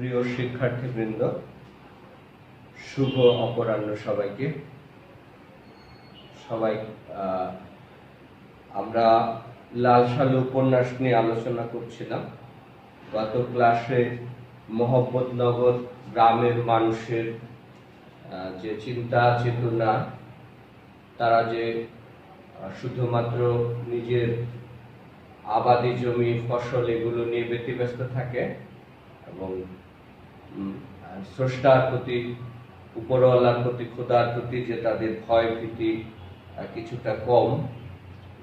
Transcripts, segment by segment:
প্রিয় শিক্ষার্থীবৃন্দ, শুভ অপরাহ্ন সবাইকে। আমরা লাল সালু উপন্যাস নিয়ে আলোচনা করছিলাম। গত ক্লাসে মোহাম্মদনগর গ্রামের মানুষের যে চিন্তা চেতনা, তারা যে শুধুমাত্র নিজের আবাদি জমি ফসল এগুলো নিয়ে ব্যতিব্যস্ত থাকে এবং স্রষ্টার প্রতি, উপরওয়ালার প্রতি, খোদার প্রতি যে তাদের ভয় ভীতি কিছুটা কম,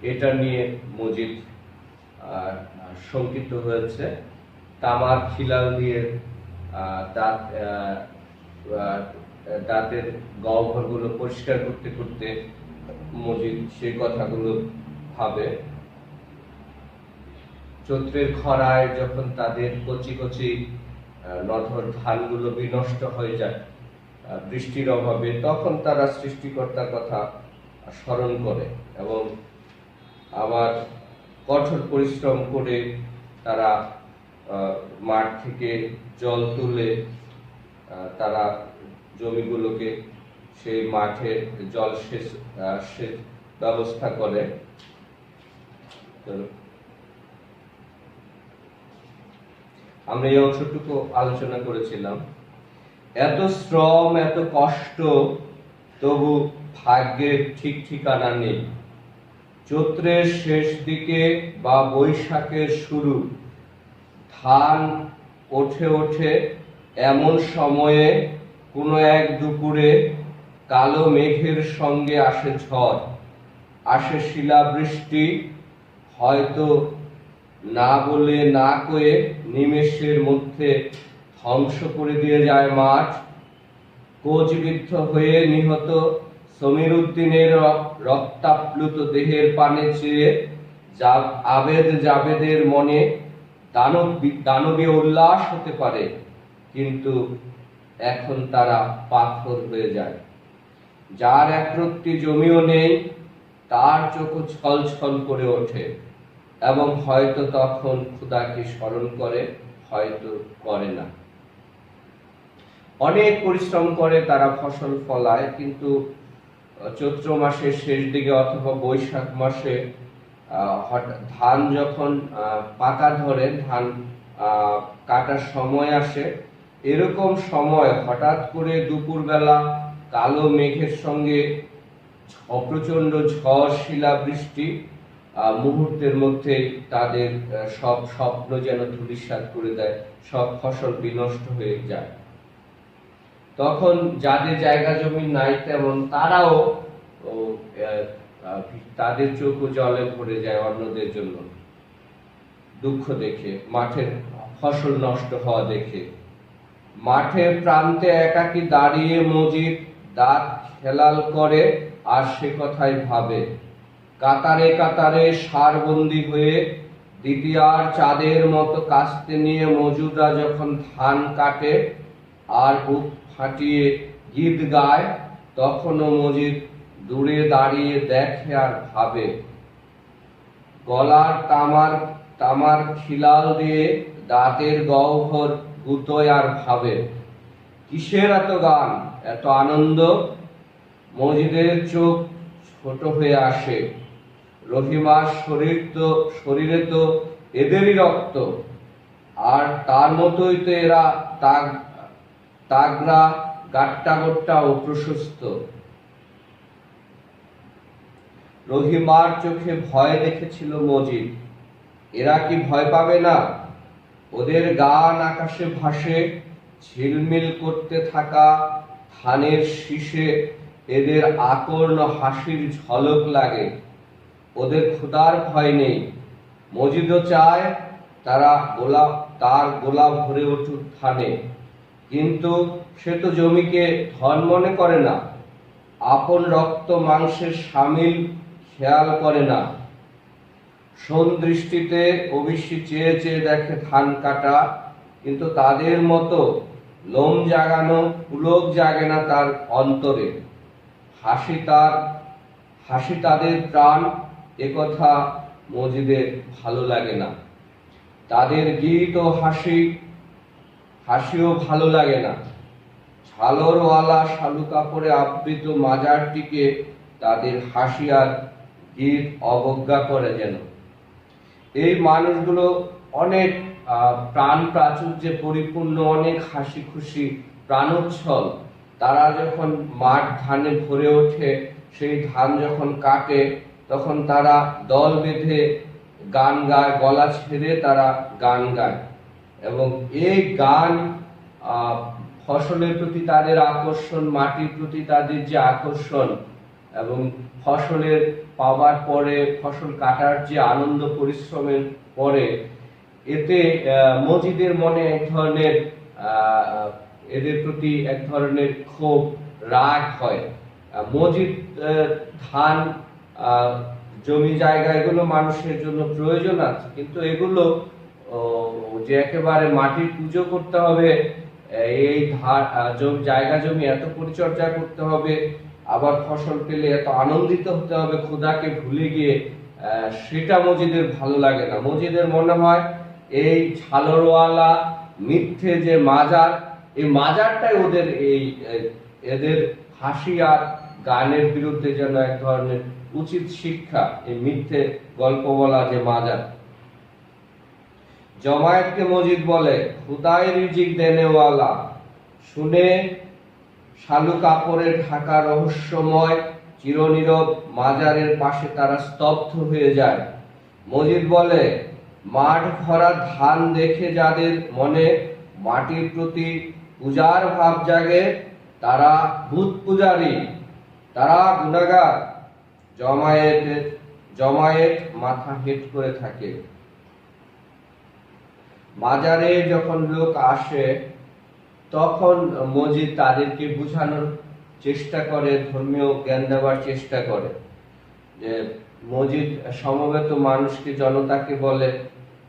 এটা নিয়ে মজিদ শঙ্কিত হয়েছে। তামার খিলাল দিয়ে দাঁতের গহ্বরগুলো পরিষ্কার করতে করতে মজিদ সেই কথাগুলো ভাবে। চৈত্রের খরায় যখন তাদের কচি কচি নধর ধানগুলো বিনষ্ট হয়ে যায় বৃষ্টির অভাবে, তখন তারা সৃষ্টিকর্তার কথা স্মরণ করে এবং আবার কঠোর পরিশ্রম করে তারা মাঠ থেকে জল তুলে তারা জমিগুলোকে সেই মাঠে জল সেচ ব্যবস্থা করে। আমরা এই অংশটুকু আলোচনা করেছিলাম। এত শ্রম, এত কষ্ট, তবু ভাগ্যের ঠিক ঠিকানা নেই। চৈত্রের শেষ দিকে বা বৈশাখের শুরু, ধান ওঠে ওঠে এমন সময়ে কোনো এক দুপুরে কালো মেঘের সঙ্গে আসে ঝড়, আসে শিলাবৃষ্টি, হয়তো না বলে না কয়ে নিমেষের মধ্যে ধ্বংস করে দিয়ে যায় মাঠ। কোচবিদ্ধ হয়ে নিহত সমীর উদ্দিনের রক্তাপ্লুত দেহের পানে চেয়ে আবেদ জাবেদের মনে দানবীয় উল্লাস হতে পারে, কিন্তু এখন তারা পাথর হয়ে যায়। যার একরত্তি জমিও নেই, তার চোখও ছল ছল করে ওঠে এবং হয়তো তখন খোদাকে স্মরণ করে, হয়তো করে না। অনেক পরিশ্রম করে তারা ফসল ফলায়, কিন্তু চৈত্র মাসের শেষ দিকে অথবা বৈশাখ মাসে ধান যখন পাতা ধরে, ধান কাটার সময় আসে, এরকম সময় হঠাৎ করে দুপুরবেলা কালো মেঘের সঙ্গে অপ্রচন্ড ঝড়, শিলাবৃষ্টি মুহূর্তের মধ্যে তাদের সব স্বপ্ন যেন ধূলিসাৎ করে দেয়, সব ফসল বিনষ্ট হয়ে যায়। তখন যাদের জায়গা জমি নাই তেমন তারাও তাদের চোখ জলে ভরে যায় অন্যদের জন্য দুঃখ দেখে, মাঠের ফসল নষ্ট হওয়া দেখে। মাঠের প্রান্তে একাকী দাঁড়িয়ে মজিদ দাঁত হেলাল করে আর সে কথাই ভাবে। কাতারে কাতারে সারবন্দি হয়ে দ্বিতীয়ার চাঁদের মতো কাস্তে নিয়ে মজুদরা যখন ধান কাটে আর বুক ফাটিয়ে গীত গায়, তখনও মজিদ দূরে দাঁড়িয়ে দেখে আর ভাবে। গলার তামার খিলাল দিয়ে দাঁতের গহ্বর গুতোয় আর ভাবে, কিসের এত গান, এত আনন্দ? মজিদের চোখ ছোট হয়ে আসে। রহিমার শরীরে তো এদেরই রক্ত, আর তার মতোই তো এরা তাগড়া, গাট্টা গোট্টা ও প্রশস্ত। রহিমার চোখে ভয় দেখেছিল মজিদ। এরা কি ভয় পাবে না? ওদের গান আকাশে ভাসে, ঝিলমিল করতে থাকা ধানের শীষে এদের আকর্ণ হাসির ঝলক লাগে। ওদের খোদার ভয় নেই। মজিদও চায় তার গোলা ভরে উঠুক ধানে, কিন্তু সে তো জমিকে ধন মনে করে না, আপন রক্ত মাংসের শামিল খেয়াল করে না। সোন দৃষ্টিতে অবশ্যই চেয়ে চেয়ে দেখে ধান কাটা, কিন্তু তাদের মতো লোম জাগানো পুলক জাগে না তার অন্তরে। হাসি তাদের প্রাণ, একথা মজিদের ভালো লাগে না। তাদের গীত ও হাসিও ভালো লাগে না। ঝালরওয়ালা শালু কাপড়ে আবৃত মাজারটিকে তাদের হাসি আর গীত অবজ্ঞা করে যেন। এই মানুষগুলো অনেক প্রাণ প্রাচুর্যে পরিপূর্ণ, অনেক হাসি খুশি, প্রাণোচ্ছল। তারা যখন মাঠ ধানে ভরে ওঠে, সেই ধান যখন কাটে, তখন তারা দল বেঁধে গান গায়, গলা ছেড়ে তারা গান গায়। এবং এই গান ফসলের প্রতি তাদের আকর্ষণ, মাটির প্রতি তাদের যে আকর্ষণ, এবং ফসলের পাওয়ার পরে ফসল কাটার যে আনন্দ, পরিশ্রমের পরে, এতে মজিদের মনে এক ধরনের এদের প্রতি এক ধরনের ক্ষোভ, রাগ হয়। মজিদ ধান, জমি জায়গা, এগুলো মানুষের জন্য প্রয়োজন আছে, কিন্তু এগুলো যে একেবারে মাটির পুজো করতে হবে, এই জায়গা জমি এত পরিচর্যা করতে হবে, আবার ফসল পেলে এত আনন্দিত হতে হবে খোদাকে ভুলে গিয়ে, সেটা মজিদের ভালো লাগে না। মজিদের মনে হয় এই ঝালরওয়ালা মিথ্যে যে মাজার, এই মাজারটাই এদের হাসি আর গানের বিরুদ্ধে যেন এক ধরনের উচিত শিক্ষা, এই মিথ্যে গল্প বলা যে মাজার। জমায়েতকে মজিদ বলে, খুদাই রিজিক দেনেওয়ালা। শুনে শালু কাপড়ে ঢাকা রহস্যময় চিরনীরব মাজারের পাশে তারা স্তব্ধ হয়ে যায়। মজিদ বলে, মাঠ ভরা ধান দেখে যাদের মনে মাটির প্রতি পূজার ভাব জাগে, তারা ভূত পূজারী, তারা গুনাহগার। জমায়েত মাথা হেট করে থাকে। মাজারে যখন লোক আসে, তখন মজিদ তাদেরকে বোঝানোর চেষ্টা করে, ধর্মীয় জ্ঞান দেওয়ার চেষ্টা করে। যে মজিদ সমবেত মানুষকে, জনতাকে বলে,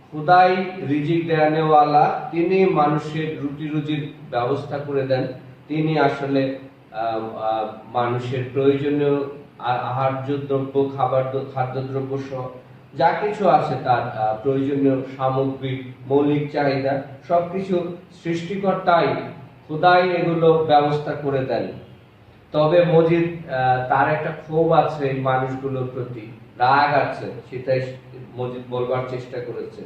খুদাই রিজিক দেনেওয়ালা, তিনি মানুষের রুটি রুজির ব্যবস্থা করে দেন। তিনি আসলে মানুষের প্রয়োজনীয় আহার্য দ্রব্য, খাদ্যদ্রব্য সহ যা কিছু আছে, তার প্রয়োজনীয় সামগ্রী, মৌলিক চাহিদা সবকিছু সৃষ্টিকর্তাই, খুদাই এগুলো ব্যবস্থা করে দেন। তবে মজিদ তার একটা ক্ষোভ আছে এই মানুষগুলোর প্রতি, রাগ আছে, সেটাই মজিদ বলবার চেষ্টা করেছে।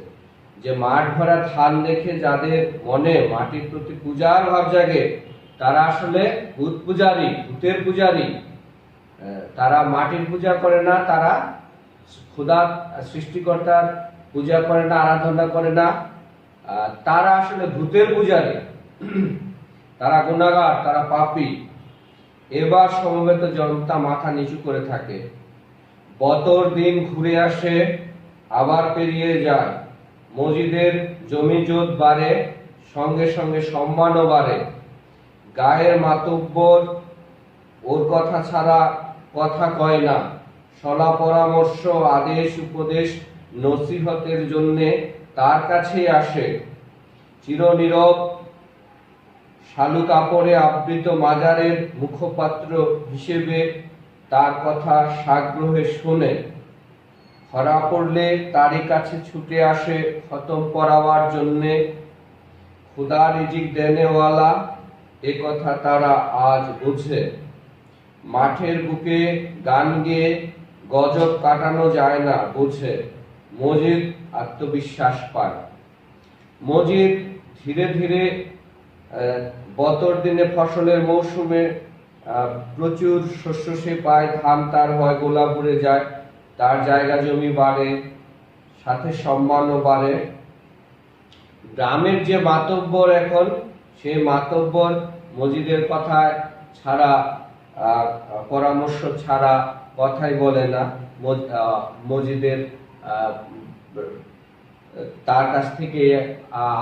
যে মাঠ ভরা ধান দেখে যাদের মনে মাটির প্রতি পূজার ভাব জাগে, তারা আসলে ভূত পূজারী, ভূতের পূজারী। তারা মাটির পূজা করে না, তারা খোদা সৃষ্টিকর্তার পূজা করে না, আরাধনা করে না, তারা আসলে ভূতের পূজারী। তারা গুনাহগার, তারা পাপী। এবার সমবেত জনতা মাথা নিচু করে থাকে। বতর দিন ঘুরে আসে, আবার পেরিয়ে যায়। মজিদের জমিজত বাড়ে, সঙ্গে সঙ্গে সম্মানও বাড়ে। গায়ের মাতব্বর ওর কথা ছাড়া কথা কয় না। সলা পরামর্শ, আদেশ, উপদেশ, নসিহতের জন্যে তার কাছেই আসে। চিরনীরব শালু কাপড়ে আবৃত মাজারের মুখপাত্র হিসেবে তার কথা সাগ্রহে শোনে। ধরা পড়লে তারই কাছে ছুটে আসে খতম পড়াবার জন্যে। খুদা রিজিক দেনেওয়ালা, এ কথা তারা আজ বুঝে। মাঠের বুকে গান গেয়ে গজব কাটানো যায় না বুঝে। মজিদ আত্মবিশ্বাস পায়। মজিদ ধীরে ধীরে বতর দিনে ফসলের মৌসুমে প্রচুর শস্য সে পায়, ধান তার হয়, গোলা ভরে যায়, তার জায়গা জমি বাড়ে, সাথে সম্মানও বাড়ে। গ্রামের যে মাতব্বর এখন, সেই মাতব্বর মজিদের কথা ছাড়া, পরামর্শ ছাড়া কথাই বলে না। মজিদের তার কাছ থেকে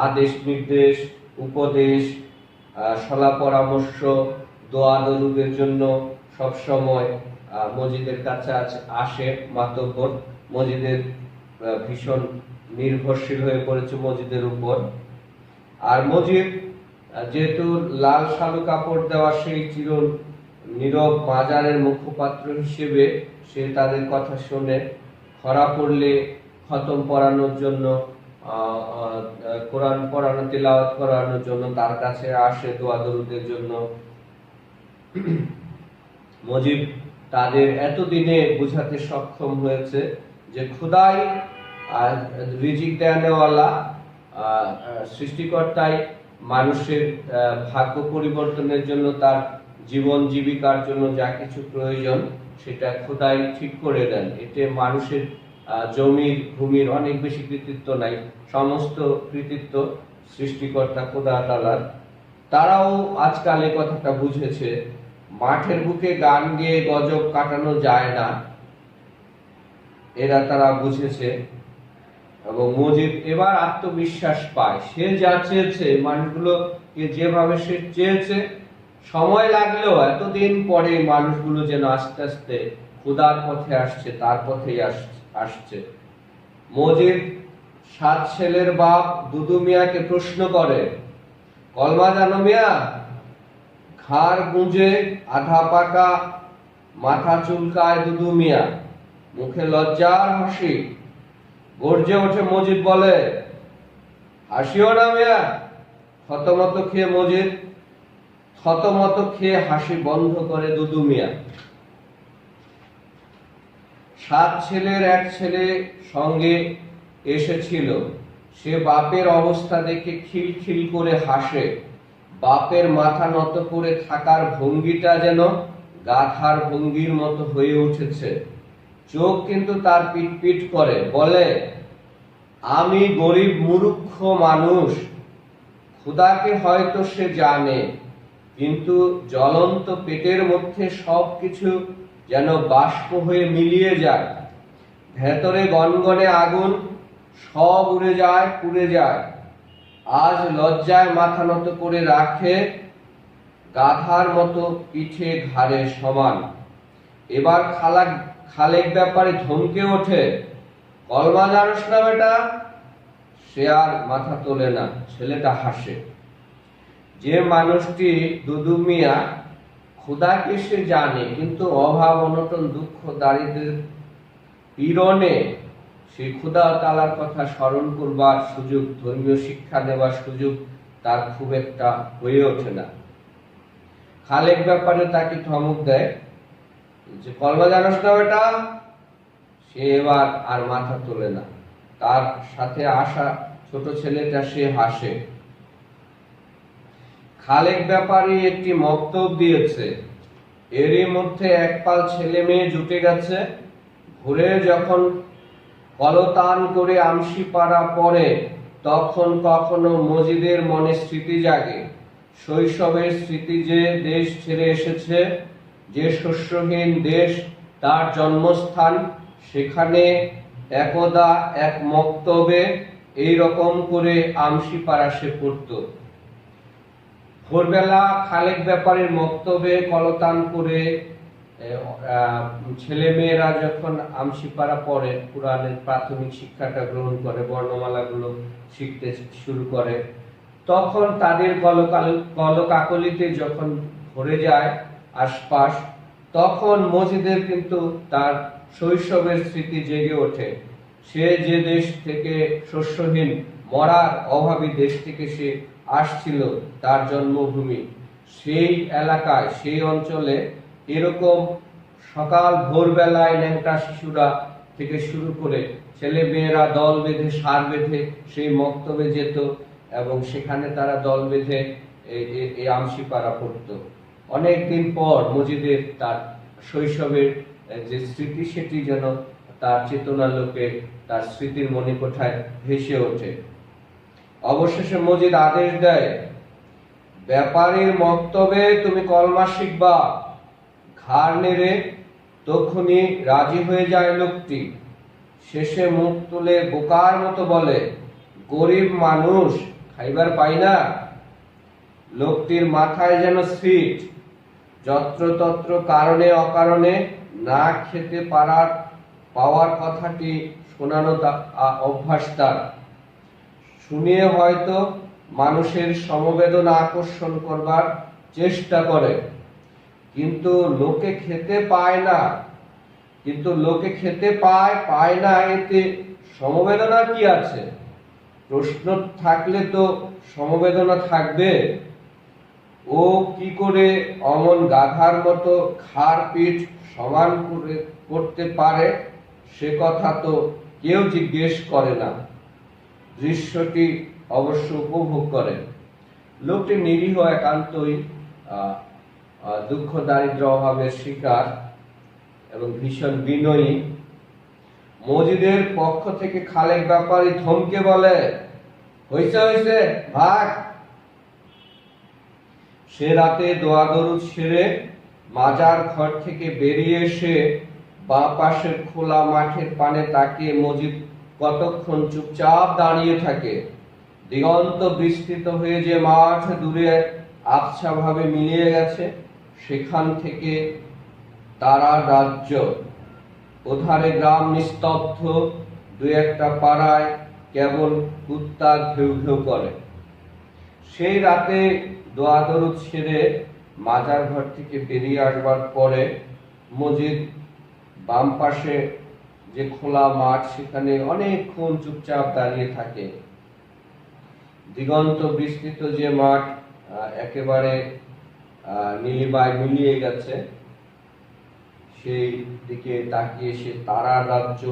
আদেশ, নির্দেশ, উপদেশ, সলা পরামর্শ, দোয়া দরুদের জন্য সবসময় মজিদের কাছে আসে মাতব্বর। মজিদের ভীষণ নির্ভরশীল হয়ে পড়েছে মজিদের উপর। আর মজিদ যেহেতু লাল শালু কাপড় দেওয়া সেই চির নীরব মাজারের মুখপাত্র হিসেবে সে তাদের কথা শোনে। খরা পড়লে খতম পড়ানোর জন্য কোরআন পড়ানো, তিলাওয়াত করানোর জন্য তার কাছে আসে দোয়া দরুদের জন্য। মুজিব তাদের এতদিনে বুঝাতে সক্ষম হয়েছে যে খোদাই রিজিক দেওয়ালা, সৃষ্টিকর্তাই মানুষের ভাগ্য পরিবর্তনের জন্য, তার জীবন জীবিকার জন্য যা কিছু প্রয়োজন সেটা খোদাই ঠিক করে দেন। এতে মানুষের জমির ভূমির অনেক বেশি কৃতিত্ব নাই, সমস্ত কৃতিত্ব সৃষ্টিকর্তা খোদা তাআলার। তারাও আজকাল এই কথাটা বুঝেছে, মাঠের বুকে গান গেয়ে গজব কাটানো যায় না, তারা বুঝেছে। এবং মুজিব এবার আত্মবিশ্বাস পায়, সে যা চেয়েছে, মানুষগুলোকে যেভাবে সে চেয়েছে, সময় লাগলেও এতদিন পরে মানুষগুলো যেন আস্তে আস্তে খোদার পথে আসছে, তার পথেই আসছে। মুজিব 7 ছেলের বাপ দুদু মিয়াকে প্রশ্ন করে, কলমা জানো মিয়া? ঘাড় গুঁজে আধা পাকা মাথা চুলকায় দুদু মিয়া, মুখে লজ্জার হাসি। গর্জে ওঠে মুজিব, বলে, হাসিও না মিয়া। থতমত খেয়ে হাসি বন্ধ করে দুদু মিয়া। 7 ছেলের এক ছেলে সঙ্গে এসেছিল, সে বাপের অবস্থা দেখে খিলখিল করে হাসে। বাপের মাথা নত করে থাকার ভঙ্গিটা যেন গাধার ভঙ্গির মতো হয়ে উঠেছে। চোখ কিন্তু তার পিটপিট করে, বলে, আমি গরিব মূর্খ মানুষ, খোদাকে হয়তো সে জানে, কিন্তু জ্বলন্ত পেটের মধ্যে সবকিছু যেন বাষ্প হয়ে মিলিয়ে যায়, ভেতরে গনগনে আগুন, সব উড়ে যায়, পুড়ে যায়। আজ লজ্জায় মাথা নত করে রাখে, গাধার মতো পিঠে ঘাড়ে সমান। এবার খালেক ব্যাপারে ধমকে ওঠে, কলমা জানোস না বেটা? সে আর মাথা তোলে না, ছেলেটা হাসে। যে মানুষটি দুদু মিয়া, খোদাকে সে জানে, কিন্তু অভাব অনটন দুঃখ দারিদ্রের পীড়নে সেই খোদা তাআলার কথা স্মরণ করবার সুযোগ, ধর্মীয় শিক্ষা নেবার সুযোগ তার খুব একটা হয়ে ওঠে না। খালেক ব্যাপারে তাকে ধমক দেয় যে, কলমা জানোস না বেটা? সে এবার আর মাথা তোলে না। তার সাথে আসা ছোট ছেলেটা সে হাসে। খালেক ব্যাপারী একটি মক্তব দিয়েছে, এরই মধ্যে একপাল ছেলে মেয়ে জুটে গেছে। ঘুরে যখন কলতান করে আমসিপাড়া পড়ে, তখন কখনো মজিদের মনে স্মৃতি জাগে, শৈশবের স্মৃতি, যে দেশ ছেড়ে এসেছে, যে শস্যহীন দেশ তার জন্মস্থান, সেখানে একদা এক মক্তবে এই রকম করে আমসিপাড়া সে পড়তো। ভোরবেলা খালেক ব্যাপারের মক্তবে কলতান করে ছেলে মেয়েরা যখন আমসিপাড়া পড়ে, কোরআনের প্রাথমিক শিক্ষাটা গ্রহণ করে, বর্ণমালাগুলো শিখতে শুরু করে, তখন তাদের কলকাকলিতে যখন ভরে যায় আশপাশ, তখন মজিদের কিন্তু তার শৈশবের স্মৃতি জেগে ওঠে। সে যে দেশ থেকে, শস্যহীন মরার অভাবী দেশ থেকে সে আসছিল, তার জন্মভূমি, সেই এলাকায়, সেই অঞ্চলে এরকম সকাল ভোরবেলায় ন্যাংটা শিশুরা থেকে শুরু করে ছেলে মেয়েরা দল বেঁধে, সার বেঁধে সেই মক্তবে যেত, এবং সেখানে তারা দল বেঁধে এই আমসিপাড়া পড়ত। অনেকদিন পর মজিদের তার শৈশবের যে স্মৃতি, সেটি যেন তার চেতনালোকে, তার স্মৃতির মণিকোঠায় ভেসে ওঠে। অবশেষে মজিদ আদেশ দেয়, ব্যাপারীর মক্তবে তুমি কলমা শিখবা। ঘাড় নেড়ে তখনই রাজি হয়ে যায় লোকটি। শেষে মুখ তুলে বোকার মতো বলে, গরিব মানুষ, খাইবার পাই না। লোকটির মাথায় যেন ফিট, যত্রতত্র কারণে অকারণে না খেতে পাওয়ার কথাটি শোনানো অভ্যাস তার। শুনিয়ে হয়তো মানুষের সমবেদনা আকর্ষণ করবার চেষ্টা করে, কিন্তু লোকে খেতে পায় না। পায় না, এতে সমবেদনা কি আছে? প্রশ্ন থাকলে তো সমবেদনা থাকবে। ও কি করে অমন গাধার মতো ঘাড় পিঠ সমান করতে পারে সে কথা তো কেউ জিজ্ঞেস করে না। দৃশ্যটি অবশ্য উপভোগ করে। লোকটি নিরীহ, একান্তই দুঃখ দারিদ্র অভাবের শিকার এবং ভীষণ বিনয়ী। মজিদের পক্ষ থেকে খালেক ব্যাপারী ধমকে বলে, হইছে হইছে, ভাগ। সে রাতে দোয়া দরুদ সেরে মাজার ঘর থেকে বেরিয়ে এসে বাঁ পাশের খোলা মাঠের পানে তাকিয়ে মজিদ কতক্ষণ চুপচাপ দাঁড়িয়ে থাকে। দিগন্ত বিস্তৃত হয়ে যে মাঠ দূরে আবছা ভাবে মিলিয়ে গেছে, সেখান থেকে তারা রাজ্য। ওধারে গ্রাম নিস্তব্ধ, দু একটা পাড়ায় কেবল কুত্তা ঘেউ ঘেউ করে। সেই রাতে দোয়া দরুদ সেরে মাজার ঘর থেকে বেরিয়ে আসবার পরে মজিদ বাম পাশে যে খোলা মাঠ, সেখানে অনেকক্ষণ চুপচাপ দাঁড়িয়ে থাকে। দিগন্ত বিস্তৃত যে মাঠ একেবারে নীলিমায় মিলিয়ে গেছে, সেই দিকে তাকিয়ে সে তারার রাজ্য।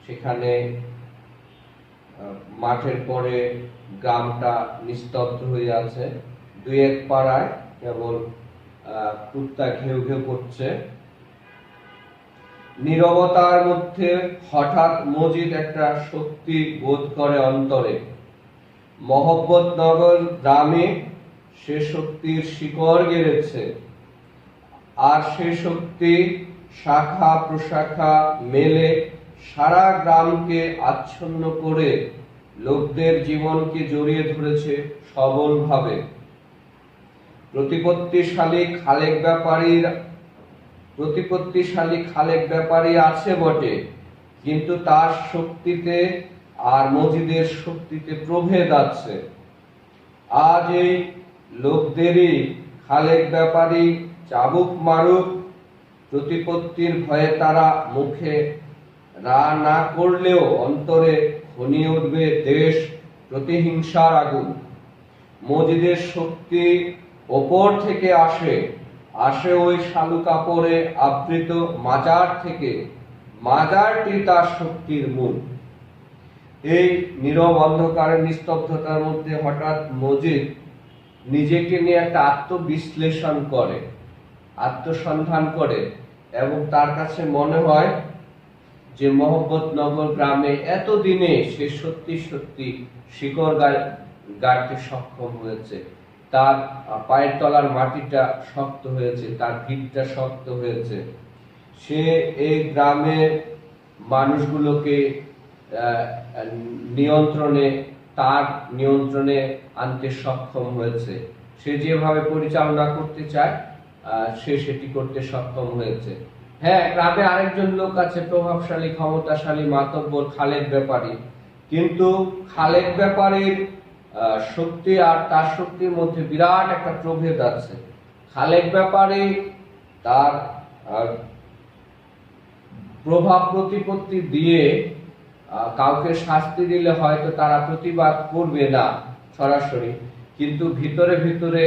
সেখানে মাঠের পরে গ্রামটা নিস্তব্ধ হয়ে আছে, দুই এক পাড়ায় কেবল কুত্তা ঘেউ ঘেউ করছে। নীরবতার মধ্যে হঠাৎ মজিদ একটা শক্তি বোধ করে অন্তরে। মহব্বতনগর গ্রামে সে শক্তির শিকড় গেড়েছে, আর সে শক্তি শাখা প্রশাখা মেলে সারা গ্রামকে আচ্ছন্ন করে লোকদের জীবনকে জড়িয়ে ধরেছে সবলভাবে। প্রতিপত্তিশালী খালেক ব্যাপারী আছে বটে, কিন্তু তার শক্তিতে আর মজিদের শক্তিতে প্রভেদ আছে। আজ এই লোকদেরই খালেক ব্যাপারী চাবুক মারুক, প্রতিপত্তির ভয়ে তারা মুখে রা না করলেও অন্তরে ঘনিয়ে উঠবে দেশ প্রতিহিংসার আগুন। মজিদের শক্তি ওপর থেকে আসে ওই শালু কাপড়ে আবৃত মাজার থেকে। মাজারটি তার শক্তির মূল। এই নীরব অন্ধকারের নিস্তব্ধতার মধ্যে হঠাৎ মজিদ নিজেকে নিয়ে একটা আত্মবিশ্লেষণ করে, আত্মসন্ধান করে, এবং তার কাছে মনে হয় যে মহব্বতনগর গ্রামে এতদিনে সে সত্যি সত্যি শিকড় গাড়তে সক্ষম হয়েছে। তার পায়ের তলার মাটিটা শক্ত হয়েছে, তার ভিতটা শক্ত হয়েছে। সে এই গ্রামের মানুষগুলোকে তার নিয়ন্ত্রণে আনতে সক্ষম হয়েছে। সে যেভাবে পরিচালনা করতে চায় সে সেটি করতে সক্ষম হয়েছে। হ্যাঁ, গ্রামে আরেকজন লোক আছে, প্রভাবশালী ক্ষমতাশালী মাতব্বর খালেক ব্যাপারী, কিন্তু খালেক ব্যাপারীর শক্তি আর তার শক্তির মধ্যে বিরাট একটা প্রভেদ আছে। খালেক ব্যাপারী তার প্রভাব প্রতিপত্তি দিয়ে কাউকে শাস্তি দিলে হয়তো তারা প্রতিবাদ করবে না সরাসরি, কিন্তু ভিতরে ভিতরে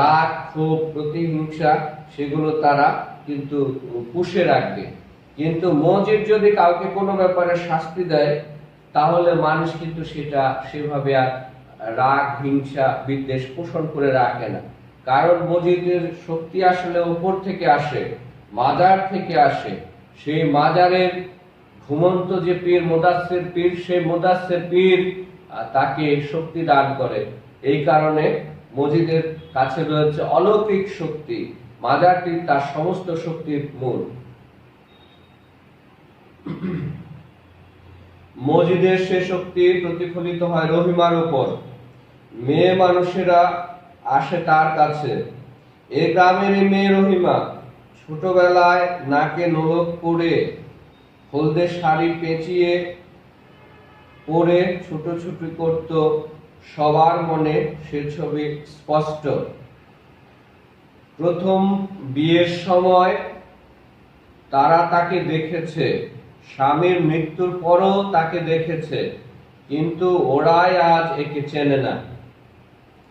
রাগ, ক্ষোভ, প্রতিহিংসা সেগুলো তারা কিন্তু পুষে রাখবে। কিন্তু মজিদ যদি কাউকে কোনো ব্যাপারে শাস্তি দেয়, তাহলে মানুষ কিন্তু সেটা সেভাবে আর রাগ, হিংসা, বিদ্বেষ পোষণ করে রাখে না। কারণ মজিদের শক্তি আসলে উপর থেকে আসে, মাজার থেকে আসে। সেই মাজারের ঘুমন্ত যে পীর, মুদাসসির পীর, সেই মুদাসসির পীর তাকে শক্তি দান করে। এই কারণে মজিদের কাছে রয়েছে অলৌকিক শক্তি। মাজারটি তার সমস্ত শক্তির মূল। মজিদের সে শক্তি প্রতিফলিত হয় রহিমার উপর। মেয়ে মানুষেরা আসে তার কাছে। এ গ্রামেরই মেয়ে রহিমা ছোটবেলায় নাকে নোলক পরে, হলদে শাড়ি পেঁচিয়ে পরে ছুটোছুটি করত। সবার মনে সে ছবি স্পষ্ট। প্রথম বিয়ের সময় তারা তাকে দেখেছে, স্বামীর মৃত্যুর পরও তাকে দেখেছে। কিন্তু ওরাই আজ একে চেনে না।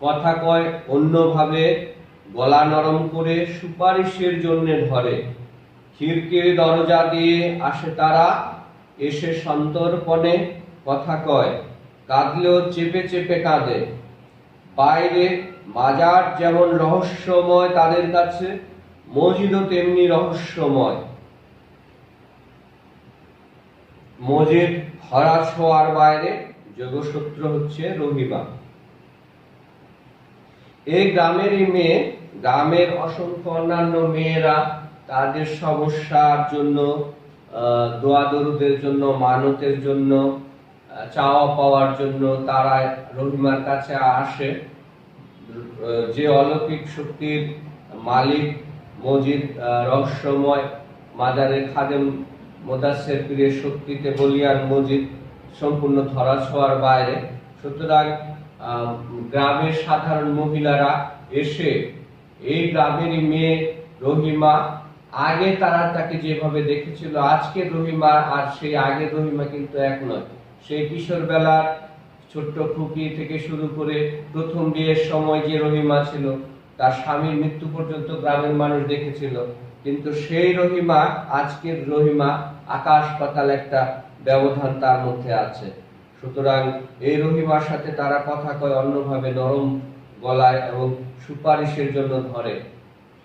কথা কয় অন্যভাবে, গলা নরম করে সুপারিশের জন্য ধরে। খিড়কির দরজা দিয়ে আসে তারা, এসে সন্তর্পণে কথা কয়, কাঁদলেও চেপে চেপে কাঁদে। বাইরে মাজার যেমন রহস্যময় তাদের কাছে, মসজিদও তেমনি রহস্যময়। মসজিদ ধরা ছোঁয়ার বাইরে, যোগসূত্র হচ্ছে রহিমা। এই গ্রামেরই মেয়ে, গ্রামের অসংখ্য অন্যান্য মেয়েরা তাদের সমস্যার জন্য, দোয়া দরুদের জন্য, মানতের জন্য, চাওয়া পাওয়ার জন্য তারা রহিমার কাছে আসে। যে অলৌকিক শক্তির মালিক মসজিদ রহস্যময় মাজারের খাদেম মুদাসসির পীরের শক্তিতে বলিয়ান মসজিদ সম্পূর্ণ ধরাছোঁয়ার বাইরে। সুতরাং গ্রামের সাধারণ মহিলারা এসে এই গ্রামেরই মেয়ে রহিমা, আগে তারা তাকে যেভাবে দেখেছিল, আজকে রহিমা আর সেই আগের রহিমা কিন্তু এক নয়। সেই কিশোর বেলার ছোট্ট খুকি থেকে শুরু করে প্রথম বিয়ের সময় যে রহিমা ছিল, তার স্বামীর মৃত্যু পর্যন্ত গ্রামের মানুষ দেখেছিল, কিন্তু সেই রহিমা আজকের রহিমা, আকাশ পাতাল একটা ব্যবধান তার মধ্যে আছে। সুতরাং এই রহিমার সাথে তারা কথা কয় অন্যভাবে, নরম গলায়, এবং সুপারিশের জন্য ধরে।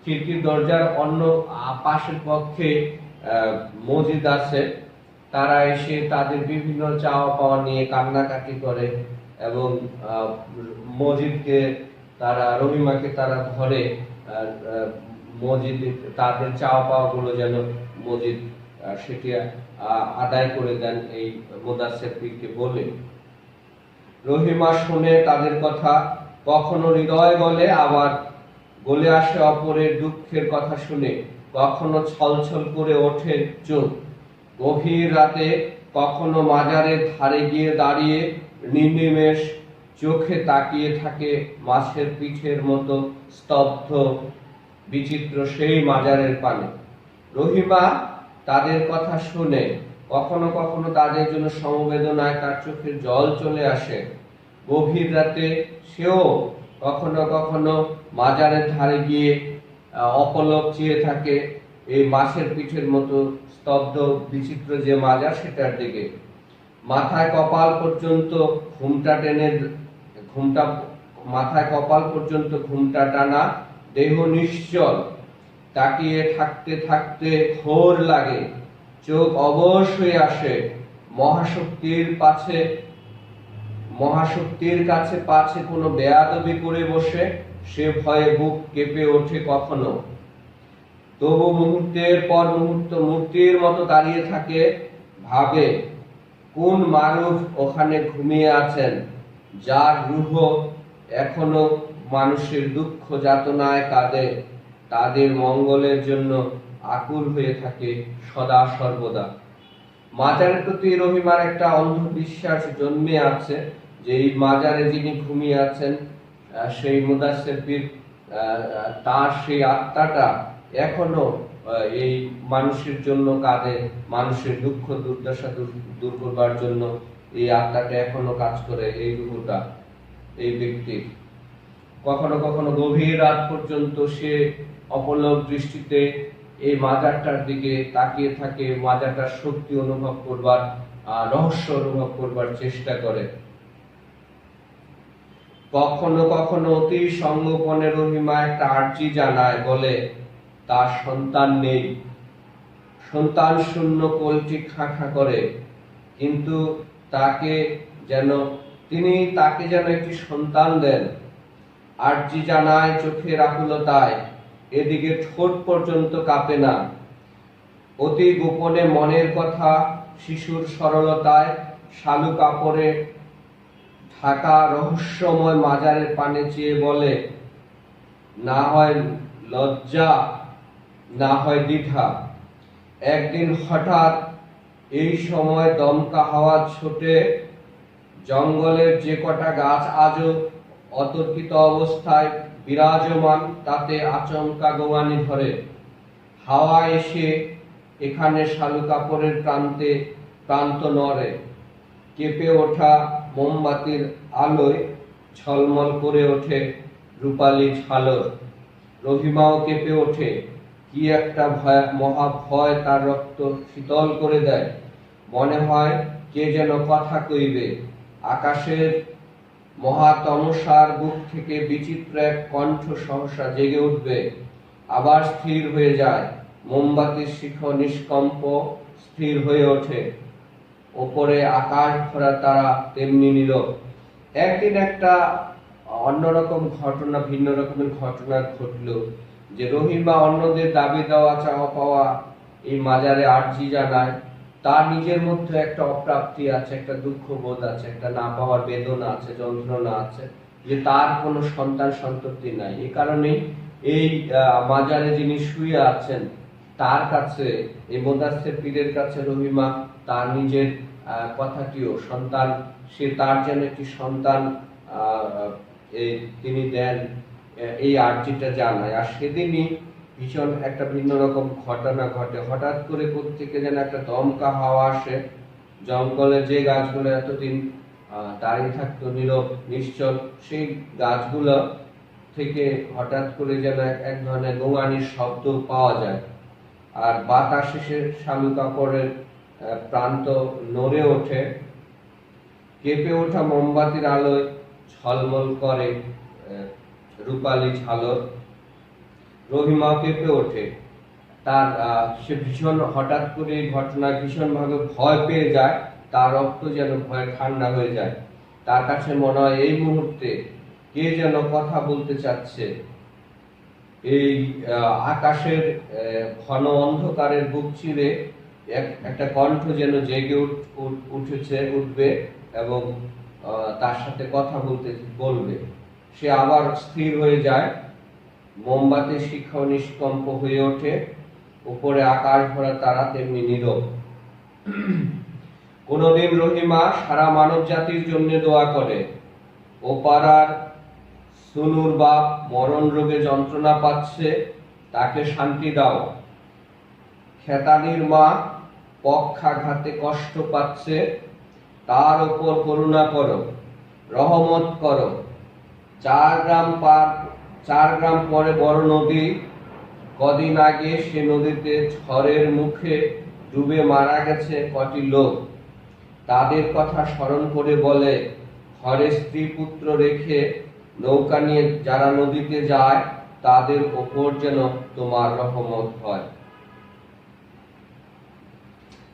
খিড়কির দরজার অন্য পাশের পক্ষে মসজিদ আছে, তারা এসে তাদের বিভিন্ন চাওয়া পাওয়া নিয়ে কান্নাকাটি করে, এবং মসজিদকে তারা, রহিমাকে তারা ধরে মসজিদে তাদের চাওয়া পাওয়া গুলো যেন মসজিদ সেটি আদায় করে দেন, এই মুদাসসির পীরকে বলে। রহিমা শুনে তাদের কথা, কখনো হৃদয় গলে, আবার গলে আসে অপরের দুঃখের কথা শুনে, কখনো ছলছল করে ওঠে চোখ। গভীর রাতে কখনো মাজারের ধারে গিয়ে দাঁড়িয়ে নির্নিমেষ চোখে তাকিয়ে থাকে মাছের পিঠের মতো স্তব্ধ বিচিত্র সেই মাজারের পানে। রহিমা তাদের কথা শুনে কখনো কখনো তাদের জন্য সমবেদনায় তার চোখের জল চলে আসে। গভীর রাতে সেও কখনো কখনো মাজারের ধারে গিয়ে অপলক চেয়ে থাকে এই মাছের পিঠের মতো স্তব্ধ বিচিত্র যে মাজার, সেটার দিকে। মাথায় কপাল পর্যন্ত মাথায় কপাল পর্যন্ত ঘুমটা টানা, দেহ নিশ্চল, তাকিয়ে থাকতে থাকতে ঘোর লাগে, চোখ অবশ হয়ে আসে। মহাশক্তির কাছে পাছে কোনো বেয়াদবি করে বসে, সে ভয়ে বুক কেঁপে ওঠে কখনো। তবু মুহূর্তের পর মুহূর্ত মূর্তির মতো দাঁড়িয়ে থাকে, ভাবে কোন মারুফ ওখানে ঘুমিয়ে আছেন, যার রূহ এখনো মানুষের দুঃখ যাতনায় কাঁদে, তাদের মঙ্গলের জন্য আকুল হয়ে থাকে সদা সর্বদা। মাজারের প্রতি রহিমার একটা অন্ধবিশ্বাস জন্মে আছে, যে এই মাজারে যিনি ঘুমিয়ে আছেন, সেই মুদাসসির পীর, তার সেই আত্মাটা এখনো এই মানুষের জন্য কাঁদে, মানুষের দুঃখ দুর্দশা দূর করবার জন্য এই আত্মাটা এখনো কাজ করে, এই রূহটা এই ব্যক্তির। কখনো কখনো গভীর রাত পর্যন্ত সে অপলক দৃষ্টিতে এই মাজারটার দিকে তাকিয়ে থাকে, মাজারটার শক্তি অনুভব করবার, রহস্য অনুভব করবার চেষ্টা করে। কখনো কখনো অতি সংগোপনে রহিমা একটা আর্জি জানায়, বলে তার সন্তান নেই, সন্তান শূন্য কোলটি খাঁ খাঁ করে, কিন্তু তিনি তাকে যেন একটি সন্তান দেন। আর্জি জানায় চোখের আকুলতায়, এদিকে ঠোঁট পর্যন্ত কাঁপে না। অতি গোপনে মনের কথা শিশুর সরলতায় শালু কাপড়ে ঢাকা রহস্যময় মাজারের পানে চেয়ে বলে, না হয় লজ্জা, না হয় দ্বিধা। একদিন হঠাৎ এই সময় দমকা হাওয়া ছোটে, জঙ্গলের যে কটা গাছ আজও অতর্কিত অবস্থায় বিরাজমান, তাতে আচমকা গোঙানি ধরে। হাওয়া এসে এখানে শালু কাপড়ের প্রান্ত নড়ে, কেঁপে ওঠা মোমবাতির আলোয় ঝলমল করে ওঠে রূপালী ঝালর। রহিমাও কেঁপে ওঠে, কি একটা মহা ভয় তার রক্ত শীতল করে দেয়। মনে হয় কে যেন কথা কইবে। আকাশের মহাতমসার বুক থেকে বিচিত্র এক কণ্ঠ সহসা জেগে উঠবে, আবার স্থির হয়ে যায়। মোমবাতির শিখা নিষ্কম্প স্থির হয়ে ওঠে। ওপরে আকাশ ভরা তারা তেমনি নীরব। একদিন একটা অন্যরকম ঘটনা, ভিন্ন রকমের ঘটনা ঘটলো, যে রহিমা অন্যদের দাবি দেওয়া চাওয়া পাওয়া এই মাজারে আরজি জানায়। তার নিজের মধ্যে একটা অপ্রাপ্তি আছে, একটা দুঃখ বোধ আছে, একটা না পাওয়ার বেদনা আছে, যন্ত্রণা আছে, যে তার কোনো সন্তান সন্ততি নাই। এই কারণেই এই মাজারে যিনি শুয়ে আছেন তার কাছে, এই মোদাচ্ছের পীরের কাছে রহিমা তার নিজের কথাটিও সন্তান, সে তার যেন একটি সন্তান তিনি দেন, এই আরজিটা জানায়। আর সেদিনই ভীষণ একটা ভিন্ন রকম ঘটনা ঘটে। হঠাৎ করে কোত্থেকে যেন একটা দমকা হাওয়া আসে। জঙ্গলে যে গাছগুলো এতদিন দাঁড়িয়ে থাকতো নীরব নিশ্চল, সেই গাছগুলো থেকে হঠাৎ করে যেন এক ধরনের গোঙানির শব্দ পাওয়া যায়। আর বাতাসে সে শালু কাপড়ের প্রান্ত নড়ে ওঠে। কেঁপে ওঠা মোমবাতির আলোয় ঝলমল করে রূপালী ঝালর। রহিমা কেঁপে ওঠে। তার সে ভীষণ হঠাৎ করে এই ঘটনায় ভীষণভাবে ভয় পেয়ে যায়। তার রক্ত যেন ভয়ে ঠান্ডা হয়ে যায়। তার কাছে মনে হয় এই মুহূর্তে কে যেন কথা বলতে চাচ্ছে। এই আকাশের ঘন অন্ধকারের বুক চিরে একটা কণ্ঠ যেন জেগে উঠবে এবং তার সাথে কথা বলবে। সে আবার স্থির হয়ে যায়। মোমবাতির শিখা নিষ্কম্প হয়ে ওঠে। উপরে আকাশ ভরা তারা তেমনি নীরব। কোনদিন রহিমা সারা মানব জাতির জন্য দোয়া করে। ও পাড়ার সুনুর বাপ মরণ রোগে যন্ত্রণা পাচ্ছে, তাকে শান্তি দাও। খেতানির মা পক্ষাঘাতে কষ্ট পাচ্ছে, তার উপর করুণা করো, রহমত করো। 4 গ্রাম পরে বড় নদী, কদিন আগে সে নদীতে ঝড়ের মুখে ডুবে মারা গেছে কটি লোক। তাদের কথা স্মরণ করে বলে, ঘরে স্ত্রী পুত্র রেখে নৌকা নিয়ে যারা নদীতে যায় তাদের ওপর যেন তোমার রহমত হয়।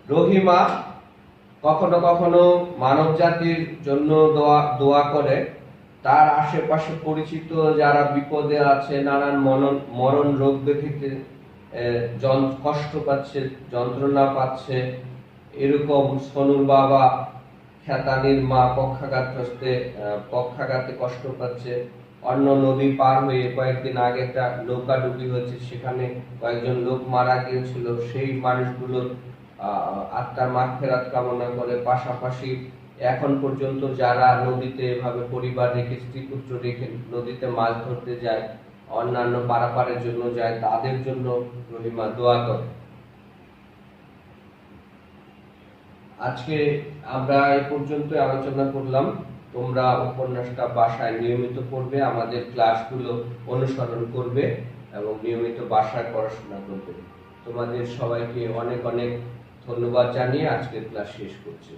রহিমা কখনো কখনো মানব জাতির জন্য দোয়া করে। তার আশেপাশে পরিচিত যারা বিপদে আছে, নানান মরণ রোগ ব্যাধিতে কষ্ট পাচ্ছে, যন্ত্রণা পাচ্ছে, এরকম সনুর বাবা, খেতানির মা পক্ষাঘাতে কষ্ট পাচ্ছে। অন্য নদী পার হয়ে কয়েকদিন আগে একটা নৌকা ডুবি হয়েছে, সেখানে কয়েকজন লোক মারা গিয়েছিল। সেই মানুষগুলোর আত্মার মাগফিরাত কামনা করে। পাশাপাশি এখন পর্যন্ত যারা নদীতে এভাবে পরিবার রেখে, স্ত্রী পুত্র রেখে নদীতে মাছ ধরতে যায়, অন্যান্য পারাপারের জন্য যায়, তাদের জন্য রহিমা দোয়া করে। আজকে আমরা এই পর্যন্ত আলোচনা করলাম। তোমরা উপন্যাসটা বাসায় নিয়মিত পড়বে, আমাদের ক্লাসগুলো অনুসরণ করবে এবং নিয়মিত বাসায় পড়াশোনা করবে। তোমাদের সবাইকে অনেক অনেক ধন্যবাদ জানিয়ে আজকের ক্লাস শেষ করছি।